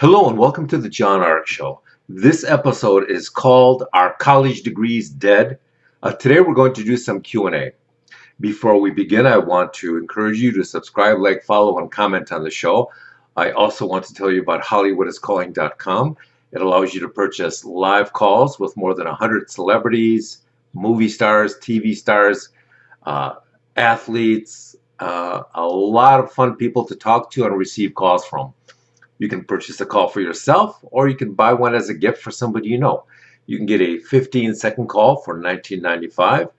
Hello and welcome to the John Ark Show. This episode is called Are College Degrees Dead? Today we're going to do some Q&A. Before we begin, I want to encourage you to subscribe, like, follow, and comment on the show. I also want to tell you about HollywoodIsCalling.com. It allows you to purchase live calls with more than 100 celebrities, movie stars, TV stars, athletes, a lot of fun people to talk to and receive calls from. You can purchase a call for yourself, or you can buy one as a gift for somebody you know. You can get a 15-second call for $19.95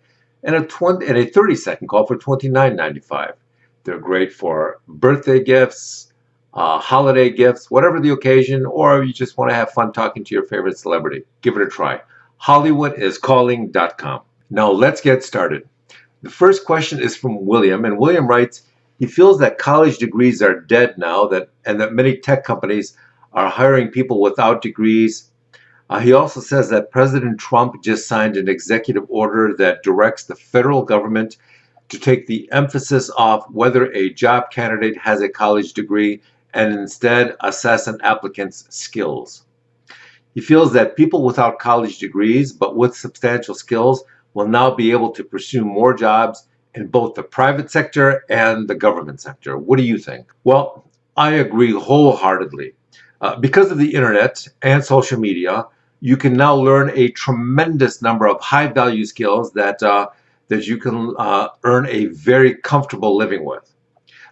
and a 30-second call for $29.95. They're great for birthday gifts, holiday gifts, whatever the occasion, or you just want to have fun talking to your favorite celebrity. Give it a try. HollywoodIsCalling.com. Now let's get started. The first question is from William, and William writes, he feels that college degrees are dead now, and that many tech companies are hiring people without degrees. He also says that President Trump just signed an executive order that directs the federal government to take the emphasis off whether a job candidate has a college degree and instead assess an applicant's skills. He feels that people without college degrees but with substantial skills will now be able to pursue more jobs in both the private sector and the government sector. What do you think? Well, I agree wholeheartedly. Because of the internet and social media, you can now learn a tremendous number of high-value skills that you can earn a very comfortable living with.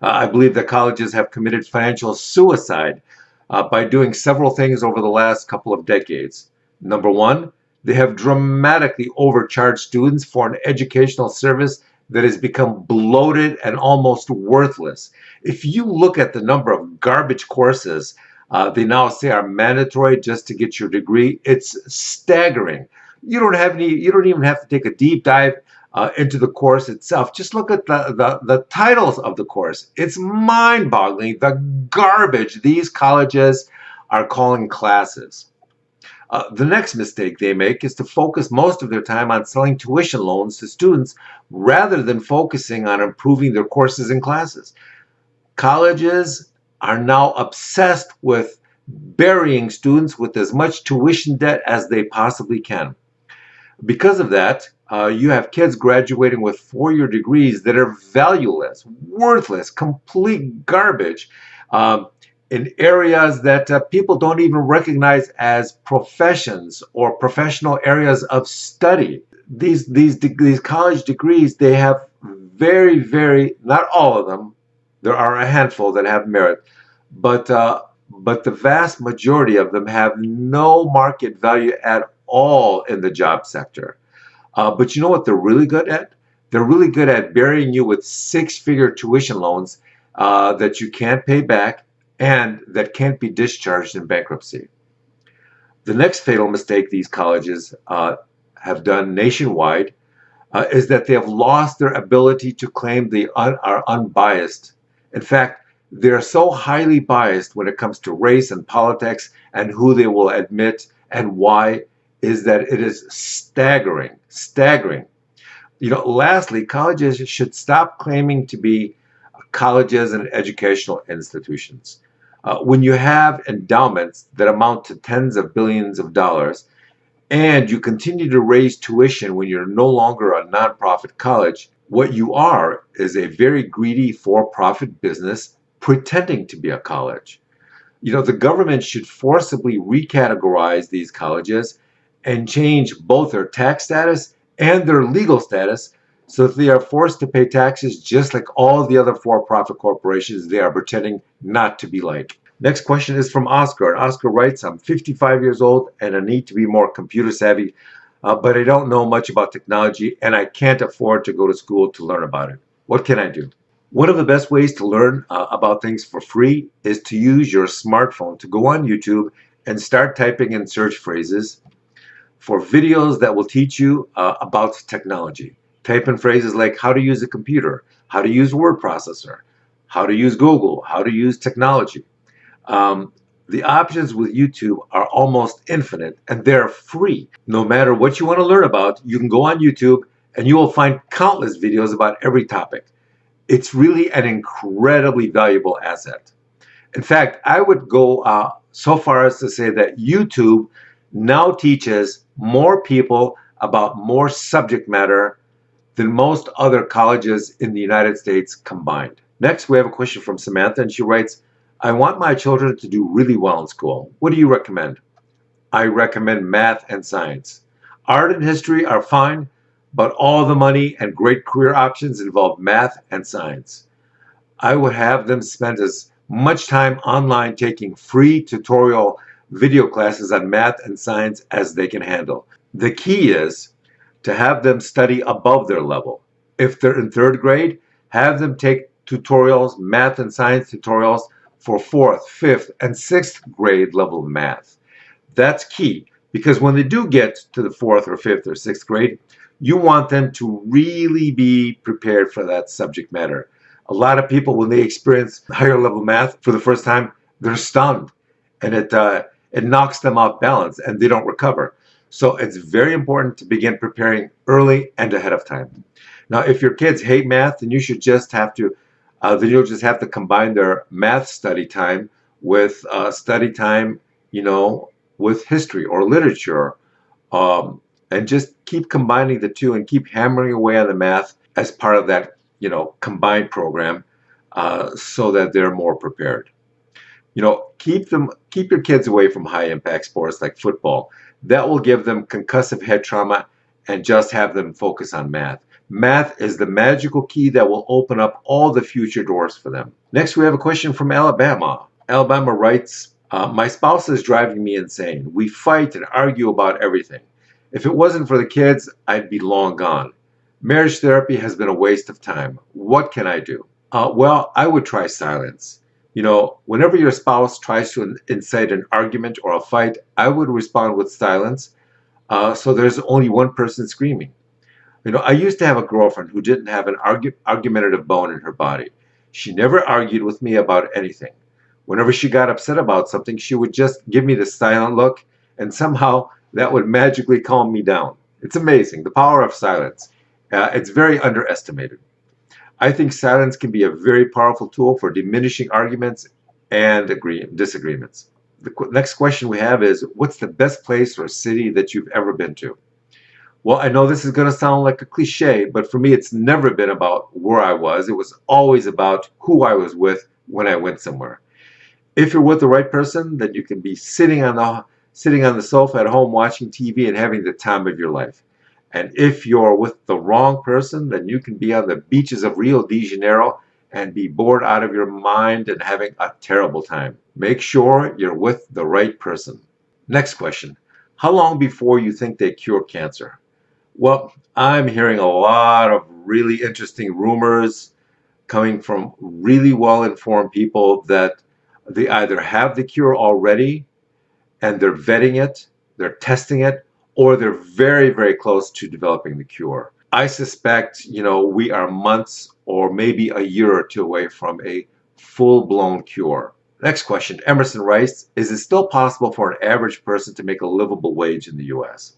I believe that colleges have committed financial suicide by doing several things over the last couple of decades. Number one, they have dramatically overcharged students for an educational service that has become bloated and almost worthless. If you look at the number of garbage courses they now say are mandatory just to get your degree, it's staggering. You don't even have to take a deep dive into the course itself. Just look at the titles of the course. It's mind-boggling the garbage these colleges are calling classes. The next mistake they make is to focus most of their time on selling tuition loans to students rather than focusing on improving their courses and classes. Colleges are now obsessed with burying students with as much tuition debt as they possibly can. Because of that, you have kids graduating with four-year degrees that are valueless, worthless, complete garbage. In areas that people don't even recognize as professions or professional areas of study. These college degrees, they have very, not all of them, there are a handful that have merit, but the vast majority of them have no market value at all in the job sector. But you know what they're really good at? They're really good at burying you with six-figure tuition loans that you can't pay back and that can't be discharged in bankruptcy. The next fatal mistake these colleges have done nationwide is that they have lost their ability to claim they are unbiased. In fact, they are so highly biased when it comes to race and politics and who they will admit and why is that it is staggering. Lastly, colleges should stop claiming to be colleges and educational institutions. When you have endowments that amount to tens of billions of dollars and you continue to raise tuition when you're no longer a nonprofit college, what you are is a very greedy for-profit business pretending to be a college. The government should forcibly recategorize these colleges and change both their tax status and their legal status so that they are forced to pay taxes just like all the other for-profit corporations they are pretending not to be like. Next question is from Oscar. And Oscar writes, I'm 55 years old and I need to be more computer savvy, but I don't know much about technology and I can't afford to go to school to learn about it. What can I do? One of the best ways to learn about things for free is to use your smartphone to go on YouTube and start typing in search phrases for videos that will teach you about technology. Type in phrases like how to use a computer, how to use a word processor, how to use Google, how to use technology. The options with YouTube are almost infinite and they're free. No matter what you want to learn about, you can go on YouTube and you will find countless videos about every topic. It's really an incredibly valuable asset. In fact, I would go so far as to say that YouTube now teaches more people about more subject matter than most other colleges in the United States combined. Next, we have a question from Samantha, and she writes, I want my children to do really well in school. What do you recommend? I recommend math and science. Art and history are fine, but all the money and great career options involve math and science. I would have them spend as much time online taking free tutorial video classes on math and science as they can handle. The key is to have them study above their level. If they're in third grade, have them take tutorials, math and science tutorials for fourth, fifth, and sixth grade level math. That's key because when they do get to the fourth or fifth or sixth grade, you want them to really be prepared for that subject matter. A lot of people, when they experience higher level math for the first time, they're stunned and it knocks them off balance and they don't recover. So it's very important to begin preparing early and ahead of time. Now, if your kids hate math, then you should just have to, then you'll just have to combine their math study time with study time, with history or literature, and just keep combining the two and keep hammering away on the math as part of that, combined program, so that they're more prepared. Keep your kids away from high impact sports like football. That will give them concussive head trauma and just have them focus on math. Math is the magical key that will open up all the future doors for them. Next, we have a question from Alabama. Alabama writes, my spouse is driving me insane. We fight and argue about everything. If it wasn't for the kids, I'd be long gone. Marriage therapy has been a waste of time. What can I do? Well, I would try silence. Whenever your spouse tries to incite an argument or a fight, I would respond with silence, so there's only one person screaming. I used to have a girlfriend who didn't have an argumentative bone in her body. She never argued with me about anything. Whenever she got upset about something, she would just give me the silent look, and somehow that would magically calm me down. It's amazing, the power of silence. It's very underestimated. I think silence can be a very powerful tool for diminishing arguments and disagreements. The next question we have is, what's the best place or city that you've ever been to? Well, I know this is going to sound like a cliche, but for me, it's never been about where I was. It was always about who I was with when I went somewhere. If you're with the right person, then you can be sitting on the sofa at home watching TV and having the time of your life. And if you're with the wrong person, then you can be on the beaches of Rio de Janeiro and be bored out of your mind and having a terrible time. Make sure you're with the right person. Next question. How long before you think they cure cancer? Well, I'm hearing a lot of really interesting rumors coming from really well-informed people that they either have the cure already and they're vetting it, they're testing it, or they're very, very close to developing the cure. I suspect, we are months or maybe a year or two away from a full-blown cure. Next question. Emerson writes, is it still possible for an average person to make a livable wage in the U.S.?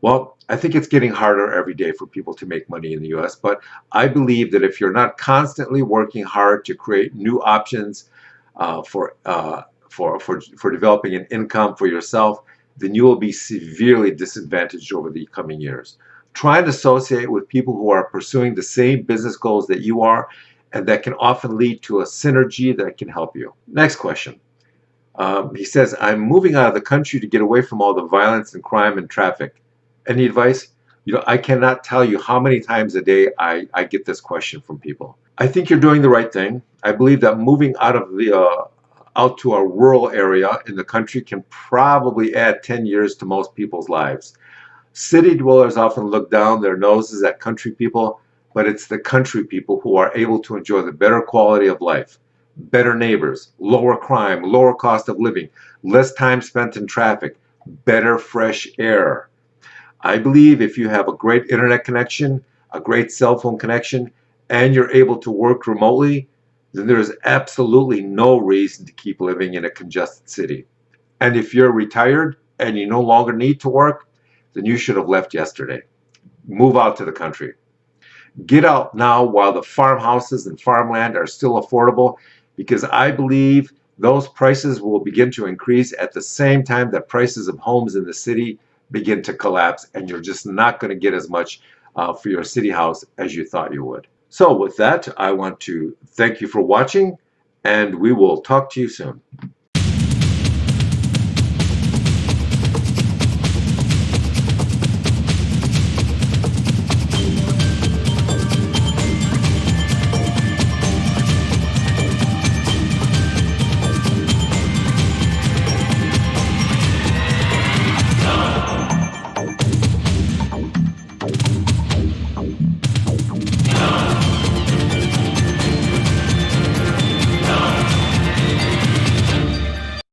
Well, I think it's getting harder every day for people to make money in the U.S., but I believe that if you're not constantly working hard to create new options for developing an income for yourself, then you will be severely disadvantaged over the coming years. Try and associate with people who are pursuing the same business goals that you are, and that can often lead to a synergy that can help you. Next question. He says, I'm moving out of the country to get away from all the violence and crime and traffic. Any advice? I cannot tell you how many times a day I get this question from people. I think you're doing the right thing. I believe that moving out to a rural area in the country can probably add 10 years to most people's lives. City dwellers often look down their noses at country people, but it's the country people who are able to enjoy the better quality of life, better neighbors, lower crime, lower cost of living, less time spent in traffic, better fresh air. I believe if you have a great internet connection, a great cell phone connection, and you're able to work remotely, then there is absolutely no reason to keep living in a congested city. And if you're retired and you no longer need to work, then you should have left yesterday. Move out to the country. Get out now while the farmhouses and farmland are still affordable, because I believe those prices will begin to increase at the same time that prices of homes in the city begin to collapse, and you're just not going to get as much for your city house as you thought you would. So with that, I want to thank you for watching, and we will talk to you soon.